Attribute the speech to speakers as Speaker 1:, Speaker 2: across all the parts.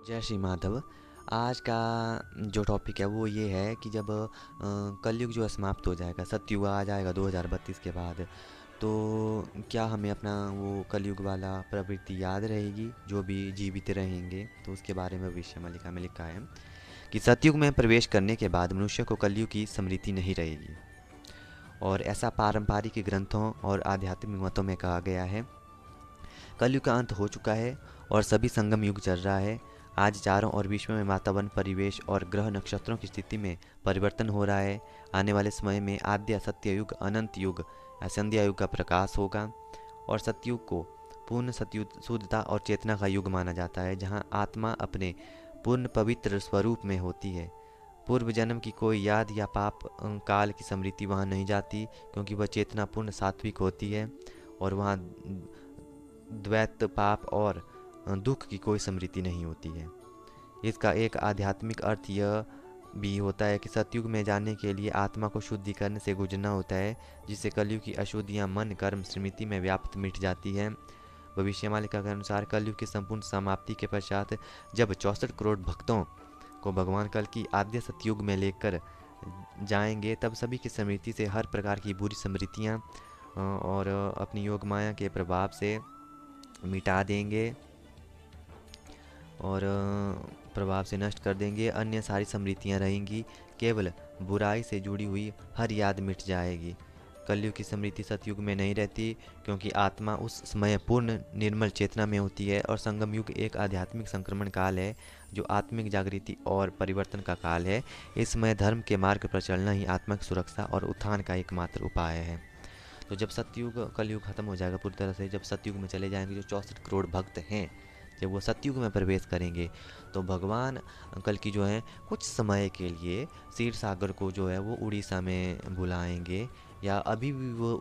Speaker 1: जय श्री माधव। आज का जो टॉपिक है वो ये है कि जब कलयुग जो है समाप्त हो जाएगा, सतयुग आ जाएगा 2032 के बाद, तो क्या हमें अपना वो कलयुग वाला प्रवृत्ति याद रहेगी जो भी जीवित रहेंगे? तो उसके बारे में भविष्य मालिका में लिखा है कि सतयुग में प्रवेश करने के बाद मनुष्य को कलयुग की स्मृति नहीं रहेगी। और ऐसा पारंपरिक ग्रंथों और आध्यात्मिक मतों में कहा गया है। कलयुग का अंत हो चुका है और सभी संगम युग चल रहा है। आज चारों ओर विश्व में वातावरण, परिवेश और ग्रह नक्षत्रों की स्थिति में परिवर्तन हो रहा है। आने वाले समय में आद्य सत्य युग, अनंत युग या संध्या युग का प्रकाश होगा। और सतयुग को पूर्ण सतयुग, शुद्धता और चेतना का युग माना जाता है, जहाँ आत्मा अपने पूर्ण पवित्र स्वरूप में होती है। पूर्व जन्म की कोई याद या पाप काल की स्मृति वहाँ नहीं जाती, क्योंकि वह चेतना पूर्ण सात्विक होती है और वहाँ द्वैत, पाप और दुख की कोई स्मृति नहीं होती है। इसका एक आध्यात्मिक अर्थ यह भी होता है कि सतयुग में जाने के लिए आत्मा को शुद्धिकरण से गुजरना होता है, जिससे कलयुग की अशुद्धियाँ मन, कर्म, स्मृति में व्याप्त मिट जाती हैं। भविष्यवाणी के अनुसार कलयुग की संपूर्ण समाप्ति के पश्चात जब 64 करोड़ भक्तों को भगवान कल की आद्य सतयुग में लेकर जाएंगे, तब सभी की स्मृति से हर प्रकार की बुरी स्मृतियाँ और अपनी योग माया के प्रभाव से मिटा देंगे और प्रभाव से नष्ट कर देंगे। अन्य सारी स्मृतियाँ रहेंगी, केवल बुराई से जुड़ी हुई हर याद मिट जाएगी। कलयुग की स्मृति सतयुग में नहीं रहती, क्योंकि आत्मा उस समय पूर्ण निर्मल चेतना में होती है। और संगम युग एक आध्यात्मिक संक्रमण काल है, जो आत्मिक जागृति और परिवर्तन का काल है। इस समय धर्म के मार्ग पर चलना ही आत्मा की सुरक्षा और उत्थान का एकमात्र उपाय है। तो जब सतयुग कलयुग खत्म हो जाएगा पूरी तरह से, जब सतयुग में चले जाएंगे जो 64 करोड़ भक्त हैं, जब वो सतयुग में प्रवेश करेंगे, तो भगवान कल की जो है कुछ समय के लिए क्षीर सागर को जो है वो उड़ीसा में बुलाएंगे। या अभी भी वो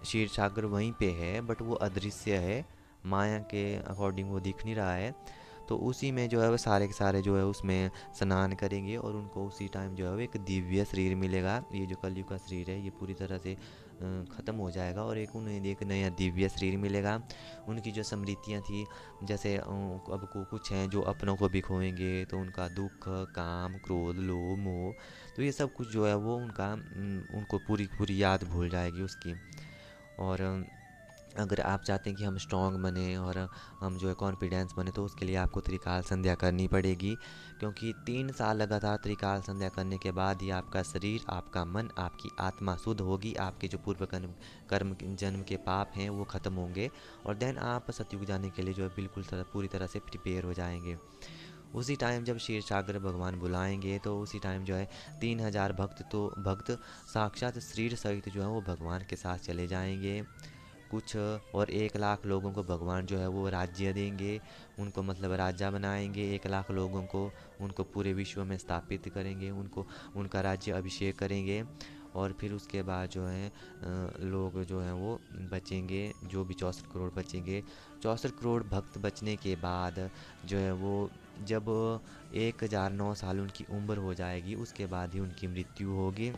Speaker 1: क्षीर सागर वहीं पे है, बट वो अदृश्य है, माया के अकॉर्डिंग वो दिख नहीं रहा है। तो उसी में जो है वो सारे के सारे जो है उसमें स्नान करेंगे और उनको उसी टाइम जो है वो एक दिव्य शरीर मिलेगा। ये जो कलयुग का शरीर है ये पूरी तरह से ख़त्म हो जाएगा और उन्हें एक नया दिव्य शरीर मिलेगा। उनकी जो स्मृतियाँ थी, जैसे अब को कुछ हैं जो अपनों को भी खोएंगे, तो उनका दुख, काम, क्रोध, लोभ, मोह, तो ये सब कुछ जो है वो उनको पूरी पूरी याद भूल जाएगी उसकी। और अगर आप चाहते हैं कि हम स्ट्रॉन्ग बने और हम जो है कॉन्फिडेंस बने, तो उसके लिए आपको त्रिकाल संध्या करनी पड़ेगी, क्योंकि 3 साल लगातार त्रिकाल संध्या करने के बाद ही आपका शरीर, आपका मन, आपकी आत्मा शुद्ध होगी। आपके जो पूर्व कर्म कर्म जन्म के पाप हैं वो ख़त्म होंगे और देन आप सतयुग जाने के लिए जो है बिल्कुल पूरी तरह से प्रिपेयर हो जाएंगे। उसी टाइम जब क्षीर सागर भगवान बुलाएंगे, तो उसी टाइम जो है 3,000 भक्त साक्षात शरीर सहित जो है वो भगवान के साथ चले जाएंगे कुछ। और 1 लाख लोगों को भगवान जो है वो राज्य देंगे, उनको मतलब राजा बनाएंगे 1 लाख लोगों को, उनको पूरे विश्व में स्थापित करेंगे, उनको उनका राज्य अभिषेक करेंगे। और फिर उसके बाद जो है लोग जो हैं वो बचेंगे, जो भी 64 करोड़ बचेंगे। 64 करोड़ भक्त बचने के बाद जो है वो जब 1,009 साल उनकी उम्र हो जाएगी, उसके बाद ही उनकी मृत्यु होगी।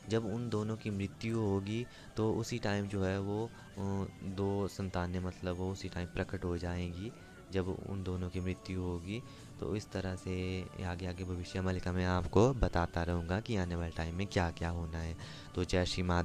Speaker 1: जब उन दोनों की मृत्यु होगी, तो उसी टाइम जो है वो दो संतानें मतलब वो उसी टाइम प्रकट हो जाएंगी जब उन दोनों की मृत्यु होगी। तो इस तरह से आगे आगे भविष्य मालिका मैं आपको बताता रहूँगा कि आने वाले टाइम में क्या क्या होना है। तो जय श्री माधव।